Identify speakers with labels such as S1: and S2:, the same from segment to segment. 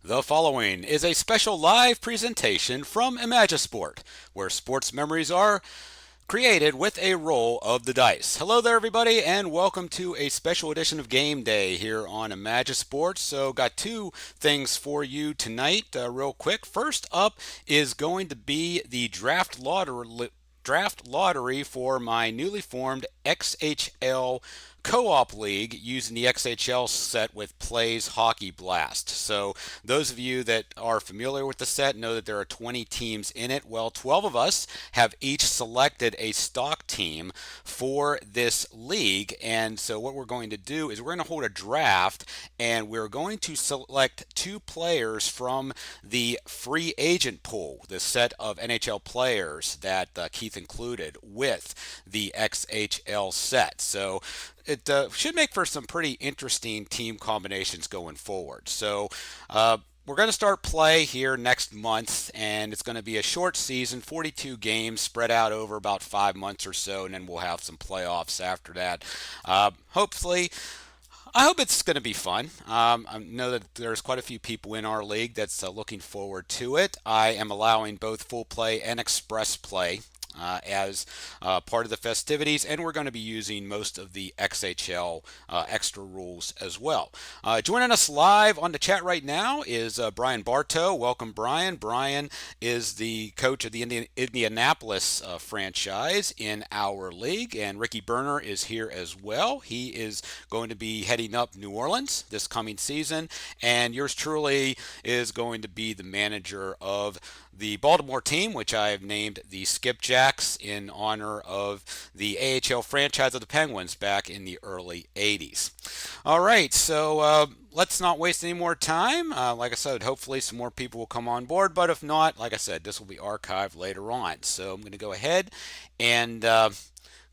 S1: The following is a special live presentation from Imagisport, where sports memories are created with a roll of the dice. Hello there, everybody, and welcome to a special edition of Game Day here on Imagisport. So, got two things for you tonight, real quick. First up is going to be the draft lottery for my newly formed XHL Co-op league using the XHL set with PLAAY's Hockey Blast. So those of you that are familiar with the set know that there are 20 teams in it. Well, 12 of us have each selected a stock team for this league. And so what we're going to do is we're going to hold a draft, and we're going to select two players from the free agent pool, the set of NHL players that Keith included with the XHL set. So it should make for some pretty interesting team combinations going forward. So we're going to start play here next month, and it's going to be a short season, 42 games spread out over about 5 months or so, and then we'll have some playoffs after that. Hopefully, I hope it's going to be fun. I know that there's quite a few people in our league that's looking forward to it. I am allowing both full play and express play as part of the festivities, and we're going to be using most of the XHL extra rules as well. Joining us live on the chat right now is Brian Bartow. Welcome, Brian. Brian is the coach of the Indianapolis franchise in our league, and Ricky Berner is here as well. He is going to be heading up New Orleans this coming season, and yours truly is going to be the manager of the Baltimore team, which I have named the Skipjacks in honor of the AHL franchise of the Penguins back in the early 80s. All right, so let's not waste any more time. Like I said, hopefully some more people will come on board, but if not, like I said, this will be archived later on. So I'm going to go ahead and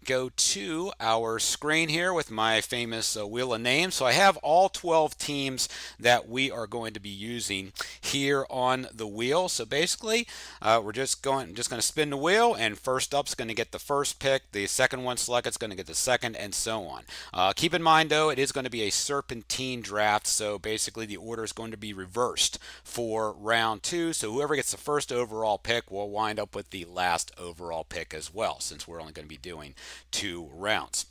S1: go to our screen here with my famous wheel of names. So I have all 12 teams that we are going to be using here on the wheel. So basically, we're just going to spin the wheel, and first up's going to get the first pick. The second one selected is going to get the second, and so on. Keep in mind, though, it is going to be a serpentine draft. So basically, the order is going to be reversed for round two. So whoever gets the first overall pick will wind up with the last overall pick as well, since we're only going to be doing 2 rounds.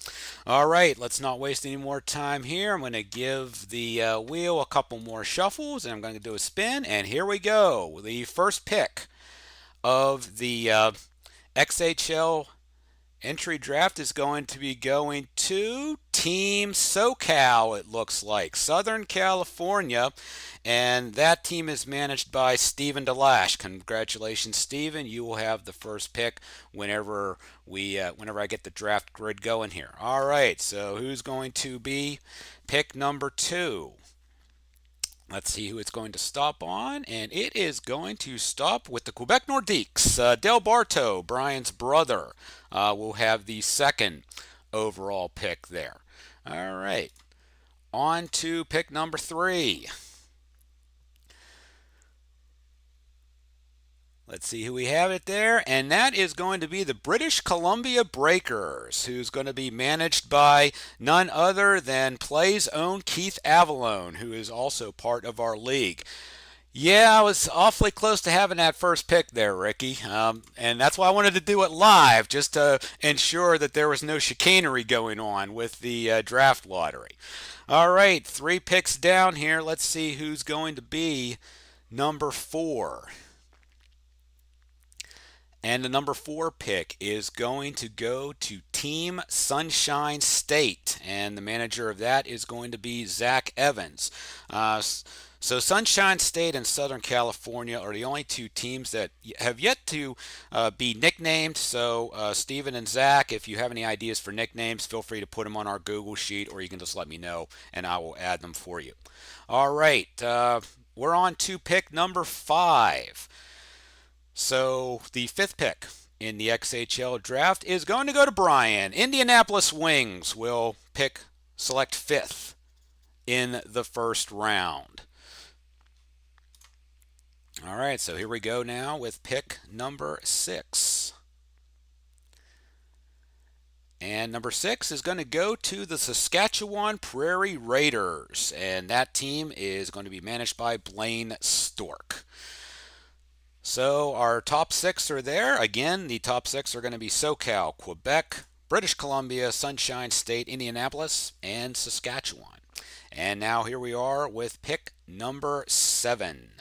S1: All right, let's not waste any more time here. I'm going to give the wheel a couple more shuffles, and I'm going to do a spin, and here we go. The first pick of the XHL entry draft is going to be going to Team SoCal, it looks like. Southern California. And that team is managed by Stephen DeLash. Congratulations, Stephen. You will have the first pick whenever I get the draft grid going here. All right, so who's going to be pick number 2? Let's see who it's going to stop on, and it is going to stop with the Quebec Nordiques. Del Bartow, Brian's brother, will have the second overall pick there. All right, on to pick number 3. Let's see who we have it there, and that is going to be the British Columbia Breakers, who's going to be managed by none other than PLAAY's own Keith Avalone, who is also part of our league. Yeah, I was awfully close to having that first pick there, Ricky, and that's why I wanted to do it live, just to ensure that there was no chicanery going on with the draft lottery. All right, 3 picks down here. Let's see who's going to be number 4. And the number 4 pick is going to go to Team Sunshine State. And the manager of that is going to be Zach Evans. So Sunshine State and Southern California are the only 2 teams that have yet to be nicknamed. So Stephen and Zach, if you have any ideas for nicknames, feel free to put them on our Google Sheet, or you can just let me know and I will add them for you. All right, we're on to pick number 5. So the 5th pick in the XHL draft is going to go to Brian. Indianapolis Wings will select 5th in the first round. All right, so here we go now with pick number 6. And number 6 is going to go to the Saskatchewan Prairie Raiders, and that team is going to be managed by Blaine Stork. So our top 6 are there. Again, the top 6 are going to be SoCal, Quebec, British Columbia, Sunshine State, Indianapolis, and Saskatchewan. And now here we are with pick number 7.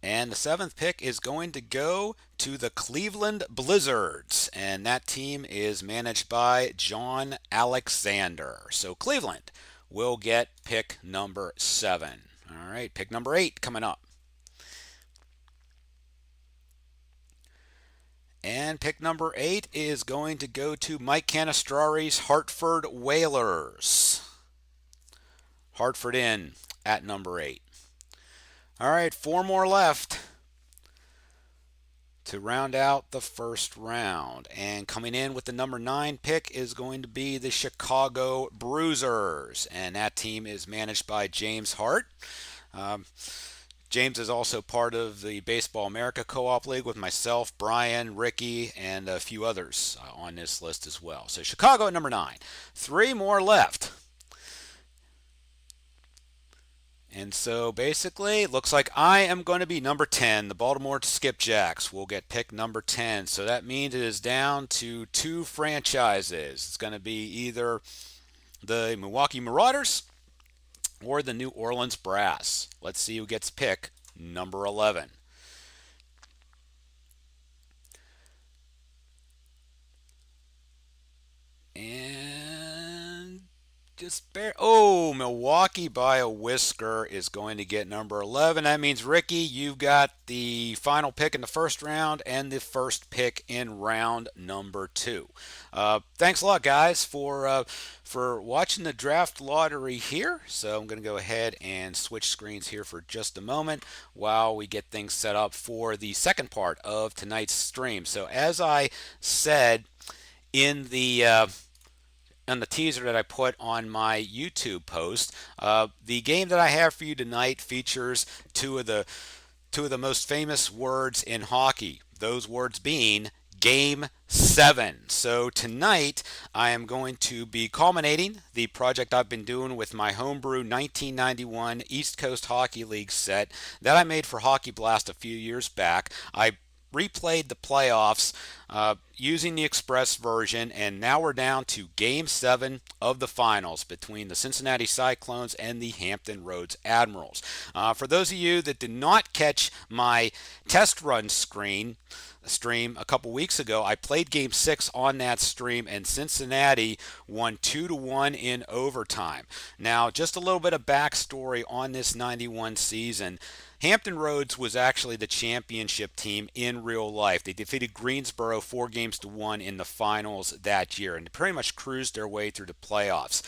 S1: And the 7th pick is going to go to the Cleveland Blizzards, and that team is managed by John Alexander. So Cleveland will get pick number 7. All right, pick number 8 coming up. And pick number 8 is going to go to Mike Canistrari's Hartford Whalers. Hartford in at number 8. All right, 4 more left to round out the first round. And coming in with the number 9 pick is going to be the Chicago Bruisers. And that team is managed by James Hart. James is also part of the Baseball America Co-op League with myself, Brian, Ricky, and a few others on this list as well. So Chicago at number 9. 3 more left. And so basically, it looks like I am going to be number 10. The Baltimore Skipjacks will get pick number 10. So that means it is down to 2 franchises. It's going to be either the Milwaukee Marauders or the New Orleans Brass. Let's see who gets pick number 11. And just Milwaukee by a whisker is going to get number 11. That means, Ricky, you've got the final pick in the first round and the first pick in round number 2. Thanks a lot, guys, for watching the draft lottery here. So I'm going to go ahead and switch screens here for just a moment while we get things set up for the second part of tonight's stream. So as I said in the teaser that I put on my YouTube post, the game that I have for you tonight features two of the most famous words in hockey. Those words being Game 7. So tonight I am going to be culminating the project I've been doing with my homebrew 1991 East Coast Hockey League set that I made for Hockey Blast a few years back. I replayed the playoffs using the Express version, and now we're down to Game 7 of the finals between the Cincinnati Cyclones and the Hampton Roads Admirals. For those of you that did not catch my test run stream a couple weeks ago, I played Game 6 on that stream, and Cincinnati won 2-1 in overtime. Now, just a little bit of backstory on this 91 season. Hampton Roads was actually the championship team in real life. They defeated Greensboro 4-1 in the finals that year and pretty much cruised their way through the playoffs.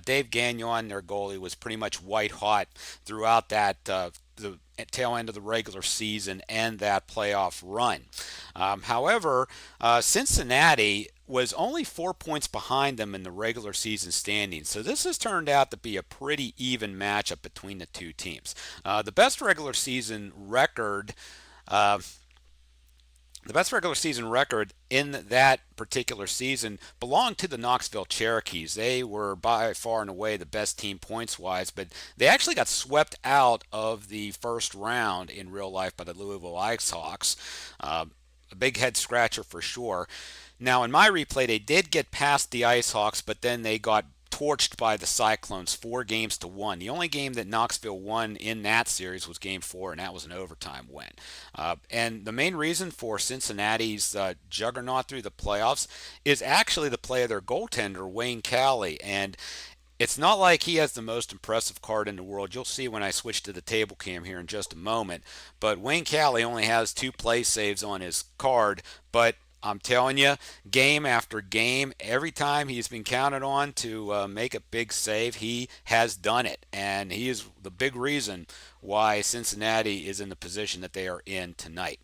S1: Dave Gagnon, their goalie, was pretty much white hot throughout that the tail end of the regular season and that playoff run. However, Cincinnati was only 4 points behind them in the regular season standings. So this has turned out to be a pretty even matchup between the two teams. The best regular season record in that particular season belonged to the Knoxville Cherokees. They were by far and away the best team points-wise, but they actually got swept out of the first round in real life by the Louisville Ice Hawks. A big head-scratcher for sure. Now, in my replay, they did get past the Ice Hawks, but then they got torched by the Cyclones 4-1. The only game that Knoxville won in that series was Game 4, and that was an overtime win. And the main reason for Cincinnati's juggernaut through the playoffs is actually the play of their goaltender, Wayne Calley. And it's not like he has the most impressive card in the world. You'll see when I switch to the table cam here in just a moment. But Wayne Calley only has 2 play saves on his card, but I'm telling you, game after game, every time he's been counted on to make a big save, he has done it. And he is the big reason why Cincinnati is in the position that they are in tonight.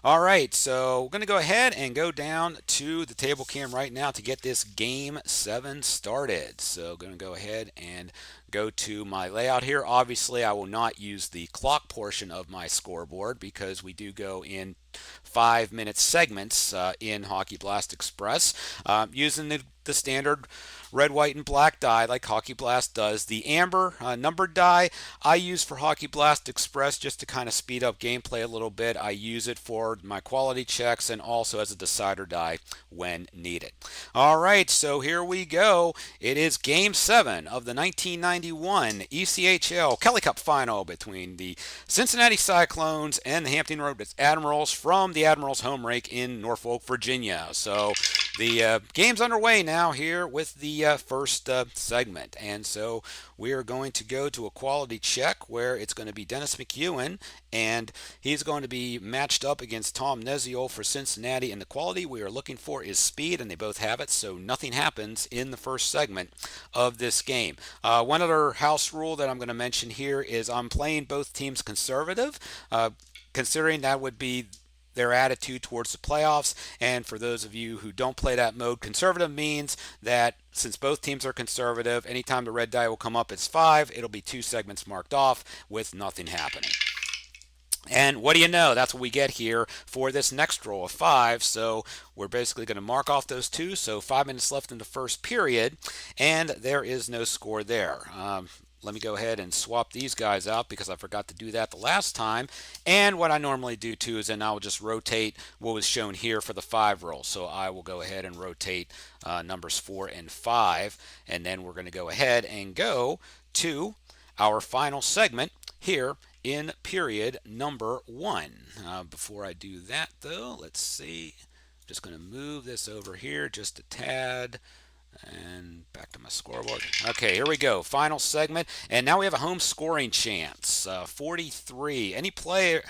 S1: All right, so we're going to go ahead and go down to the table cam right now to get this Game 7 started. So I'm going to go ahead and go to my layout here. Obviously, I will not use the clock portion of my scoreboard because we do go in 5-minute segments in Hockey Blast Express using the standard red, white, and black die like Hockey Blast does. The amber numbered die I use for Hockey Blast Express just to kind of speed up gameplay a little bit. I use it for my quality checks and also as a decider die when needed. All right, so here we go. It is Game 7 of the 1991 ECHL Kelly Cup Final between the Cincinnati Cyclones and the Hampton Roads Admirals from the Admirals home rink in Norfolk, Virginia. So the game's underway now here with the first segment. And so we are going to go to a quality check where it's going to be Dennis McEwen, and he's going to be matched up against Tom Nezio for Cincinnati. And the quality we are looking for is speed, and they both have it, so nothing happens in the first segment of this game. One other house rule that I'm going to mention here is I'm playing both teams conservative, considering that would be their attitude towards the playoffs. And for those of you who don't play that mode, conservative means that since both teams are conservative, anytime the red die will come up as 5, it'll be 2 segments marked off with nothing happening. And what do you know? That's what we get here for this next roll of 5. So we're basically going to mark off those 2. So 5 minutes left in the first period, and there is no score there. Let me go ahead and swap these guys out because I forgot to do that the last time. And what I normally do too is then I will just rotate what was shown here for the 5 roll. So I will go ahead and rotate numbers 4 and 5. And then we're going to go ahead and go to our final segment here in period number 1. Before I do that though, let's see. I'm just going to move this over here just a tad. And back to my scoreboard. Okay, here we go. Final segment. And now we have a home scoring chance. 43. Any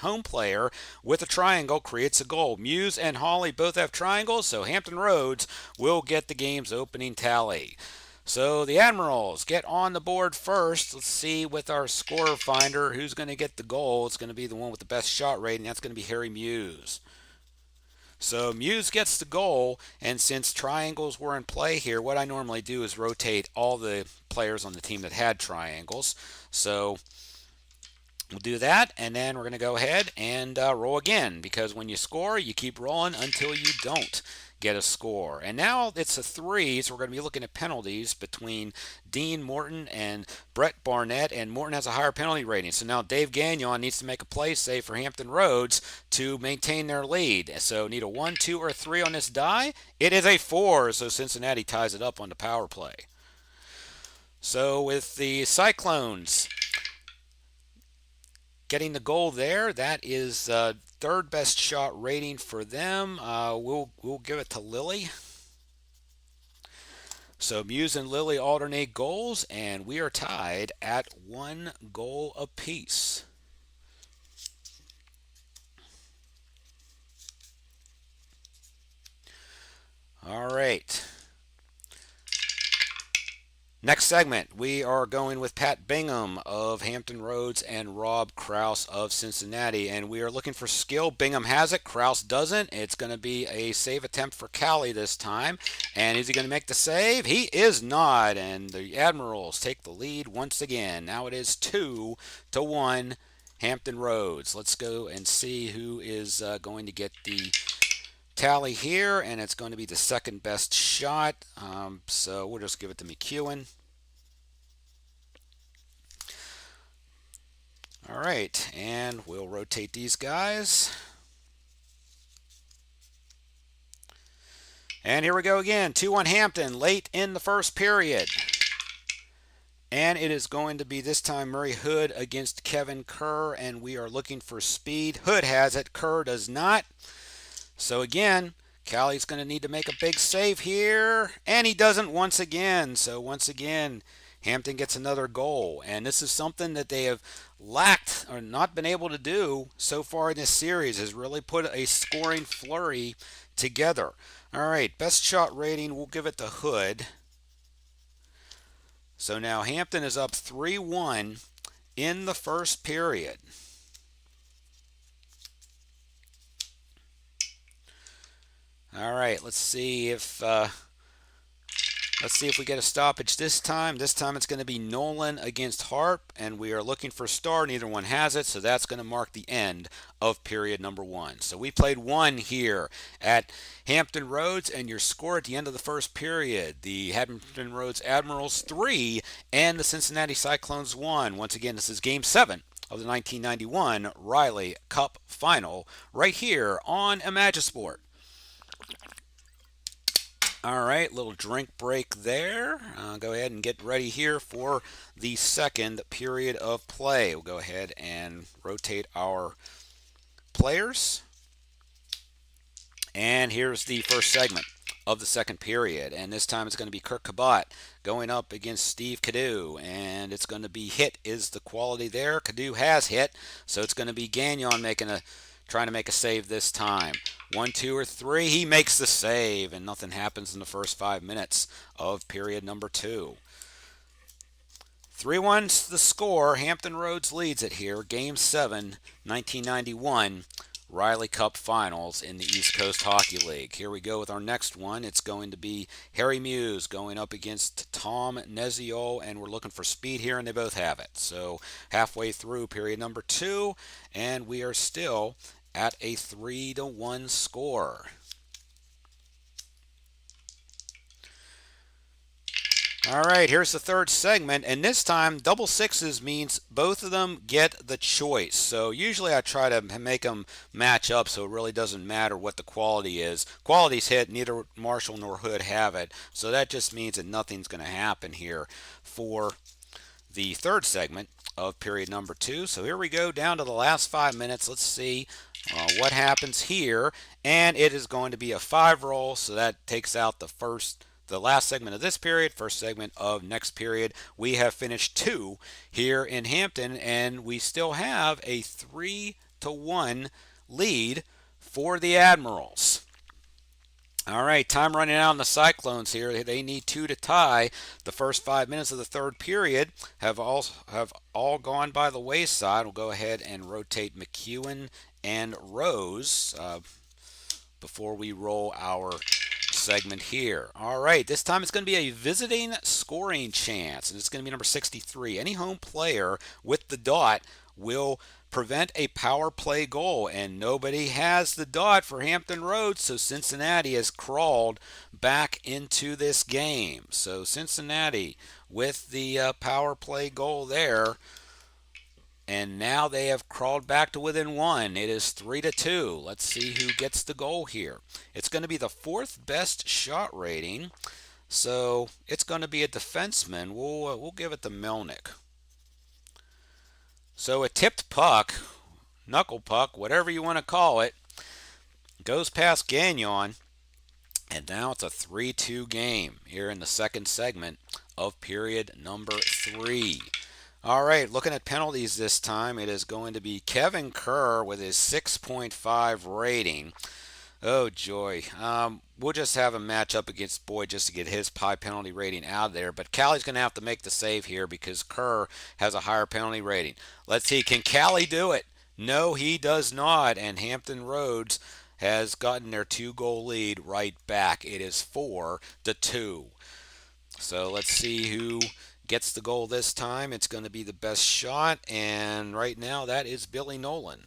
S1: home player with a triangle creates a goal. Muse and Hawley both have triangles, so Hampton Roads will get the game's opening tally. So the Admirals get on the board first. Let's see with our scorer finder who's going to get the goal. It's going to be the one with the best shot rating. That's going to be Harry Muse. So Muse gets the goal, and since triangles were in play here, what I normally do is rotate all the players on the team that had triangles. So we'll do that, and then we're going to go ahead and roll again, because when you score, you keep rolling until you don't get a score. And now it's a 3, so we're going to be looking at penalties between Dean Morton and Brett Barnett, and Morton has a higher penalty rating. So now Dave Gagnon needs to make a play save for Hampton Roads to maintain their lead. So need a 1, 2, or 3 on this die. It is a 4, so Cincinnati ties it up on the power play. So with the Cyclones getting the goal there, that is third best shot rating for them. We'll give it to Lilly. So Muse and Lilly alternate goals, and we are tied at 1 goal apiece. All right. Next segment, we are going with Pat Bingham of Hampton Roads and Rob Kraus of Cincinnati, and we are looking for skill. Bingham has it, Kraus doesn't. It's going to be a save attempt for Callie this time, and is he going to make the save? He is not, and the Admirals take the lead once again. Now it is 2-1 Hampton Roads. Let's go and see who is going to get the tally here, and it's going to be the second best shot. So we'll just give it to McEwen. All right, and we'll rotate these guys. And here we go again, 2-1 Hampton late in the first period. And it is going to be this time Murray Hood against Kevin Kerr, and we are looking for speed. Hood has it, Kerr does not. So again, Callie's going to need to make a big save here, and he doesn't once again. So once again, Hampton gets another goal, and this is something that they have lacked or not been able to do so far in this series, is really put a scoring flurry together. All right, best shot rating, we'll give it to Hood. So now Hampton is up 3-1 in the first period. All right, let's see if Let's see if we get a stoppage this time. This time it's going to be Nolan against Harp, and we are looking for a star. Neither one has it, so that's going to mark the end of period number one. So we played one here at Hampton Roads, and your score at the end of the first period, the Hampton Roads Admirals 3 and the Cincinnati Cyclones 1. Once again, this is Game 7 of the 1991 Riley Cup Final right here on Imagisport. All right, little drink break there. Go ahead and get ready here for the second period of play. We'll go ahead and rotate our players. And here's the first segment of the second period. And this time it's going to be Kirk Cabot going up against Steve Cadu. And it's going to be hit is the quality there. Cadu has hit, so it's going to be Gagnon trying to make a save this time. 1, 2, or 3. He makes the save, and nothing happens in the first 5 minutes of period number 2. 3-1's the score. Hampton Roads leads it here. Game 7, 1991 Riley Cup Finals in the East Coast Hockey League. Here we go with our next one. It's going to be Harry Muse going up against Tom Nezio, and we're looking for speed here, and they both have it. So halfway through period number 2, and we are still at a 3-1 score. All right, here's the third segment, and this time double sixes means both of them get the choice. So usually I try to make them match up so it really doesn't matter what the quality is. Quality's hit, neither Marshall nor Hood have it, so that just means that nothing's going to happen here for the third segment of period number 2. So here we go down to the last 5 minutes. Let's see what happens here, and it is going to be a 5 roll, so that takes out the last segment of this period, first segment of next period. We have finished 2 here in Hampton, and we still have a 3-1 lead for the Admirals. All right, time running out on the Cyclones here. They need 2 to tie. The first 5 minutes of the third period have all gone by the wayside. We'll go ahead and rotate McEwen and Rose before we roll our segment here. All right, this time it's going to be a visiting scoring chance, and it's going to be number 63. Any home player with the dot will prevent a power play goal, and nobody has the dot for Hampton Roads, so Cincinnati has crawled back into this game. So Cincinnati with the power play goal there, and now they have crawled back to within 1. It is 3-2. Let's see who gets the goal here. It's going to be the 4th best shot rating, so it's going to be a defenseman. We'll give it to Melnick. So a tipped puck, knuckle puck, whatever you want to call it, goes past Gagnon, and now it's a 3-2 game here in the second segment of period number 3. All right, looking at penalties this time, it is going to be Kevin Kerr with his 6.5 rating. Oh, joy. We'll just have him match up against Boyd just to get his high penalty rating out of there. But Callie's going to have to make the save here because Kerr has a higher penalty rating. Let's see, can Callie do it? No, he does not. And Hampton Roads has gotten their 2-goal lead right back. It is 4-2. So let's see who gets the goal this time. It's going to be the best shot. And right now that is Billy Nolan.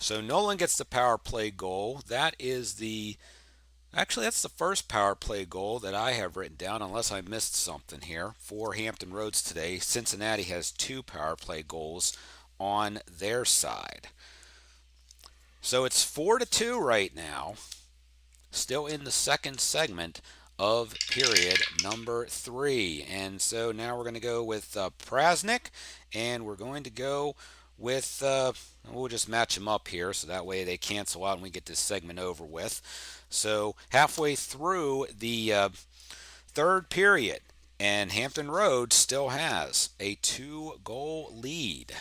S1: So Nolan gets the power play goal. That's the first power play goal that I have written down, unless I missed something here, for Hampton Roads today. Cincinnati has 2 power play goals on their side. So it's 4-2 right now, still in the second segment of period number 3. And so now we're going to go with Prasnik, and we're going to go with, we'll just match them up here so that way they cancel out and we get this segment over with. So halfway through the third period, and Hampton Roads still has a 2-goal lead.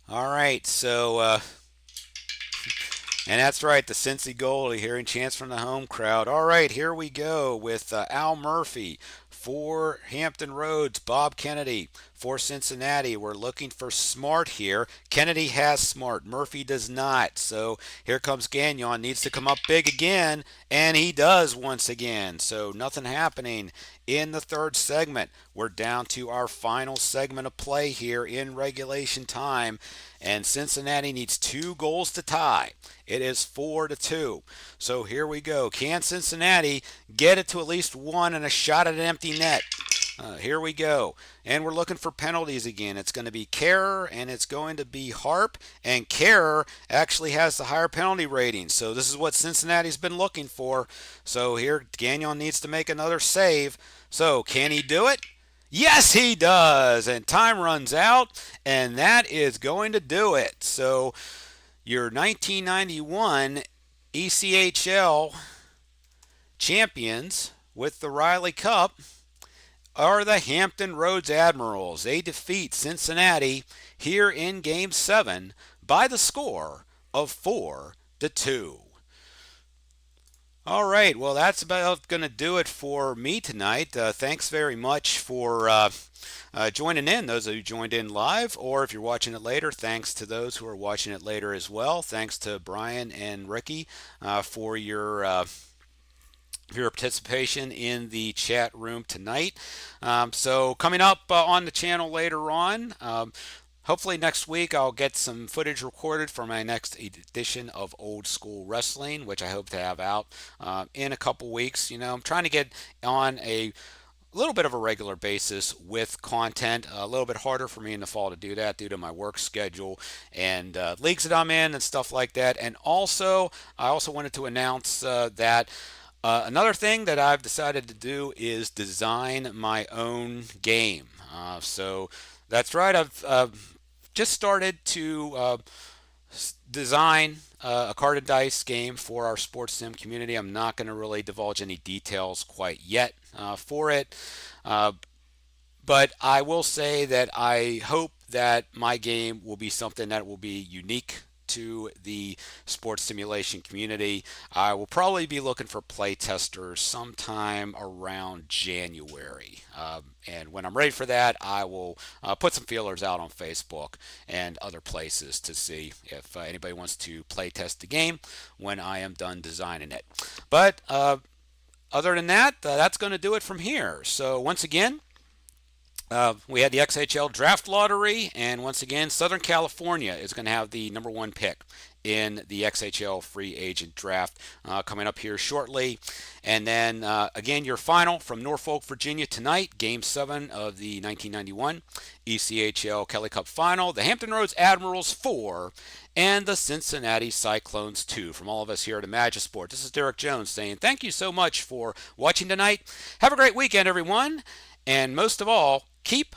S1: All right, so, and that's right, the Cincy goalie hearing chants from the home crowd. All right, here we go with Al Murphy for Hampton Roads, Bob Kennedy for Cincinnati. We're looking for Smart here. Kennedy has Smart. Murphy does not. So here comes Gagnon. Needs to come up big again, and he does once again. So nothing happening in the third segment. We're down to our final segment of play here in regulation time, and Cincinnati needs 2 goals to tie. It is 4-2. So here we go. Can Cincinnati get it to at least 1 and a shot at an empty net? Here we go. And we're looking for penalties again. It's going to be Kehrer and it's going to be Harp. And Kehrer actually has the higher penalty rating. So this is what Cincinnati's been looking for. So here Gagnon needs to make another save. So can he do it? Yes, he does. And time runs out. And that is going to do it. So your 1991 ECHL champions with the Riley Cup are the Hampton Roads Admirals. They defeat Cincinnati here in Game 7 by the score of 4-2. All right, well, that's about going to do it for me tonight. Thanks very much for joining in, those of you who joined in live, or if you're watching it later, thanks to those who are watching it later as well. Thanks to Brian and Ricky for your participation in the chat room tonight. So coming up on the channel later on, hopefully next week I'll get some footage recorded for my next edition of Old School Wrestling, which I hope to have out in a couple weeks. You know, I'm trying to get on a little bit of a regular basis with content. A little bit harder for me in the fall to do that due to my work schedule and leagues that I'm in and stuff like that. And also, I also wanted to announce that another thing that I've decided to do is design my own game. So that's right. I've just started to design a card and dice game for our sports sim community. I'm not going to really divulge any details quite yet for it. But I will say that I hope that my game will be something that will be unique to the sports simulation community. I will probably be looking for play testers sometime around January. And when I'm ready for that, I will put some feelers out on Facebook and other places to see if anybody wants to play test the game when I am done designing it. But other than that, that's going to do it from here. So once again, we had the XHL draft lottery, and once again, Southern California is going to have the number 1 pick in the XHL free agent draft coming up here shortly. And then again, your final from Norfolk, Virginia tonight, Game 7 of the 1991 ECHL Kelly Cup Final. The Hampton Roads Admirals 4 and the Cincinnati Cyclones 2. From all of us here at Imagisport, this is Derek Jones saying thank you so much for watching tonight. Have a great weekend, everyone. And most of all, keep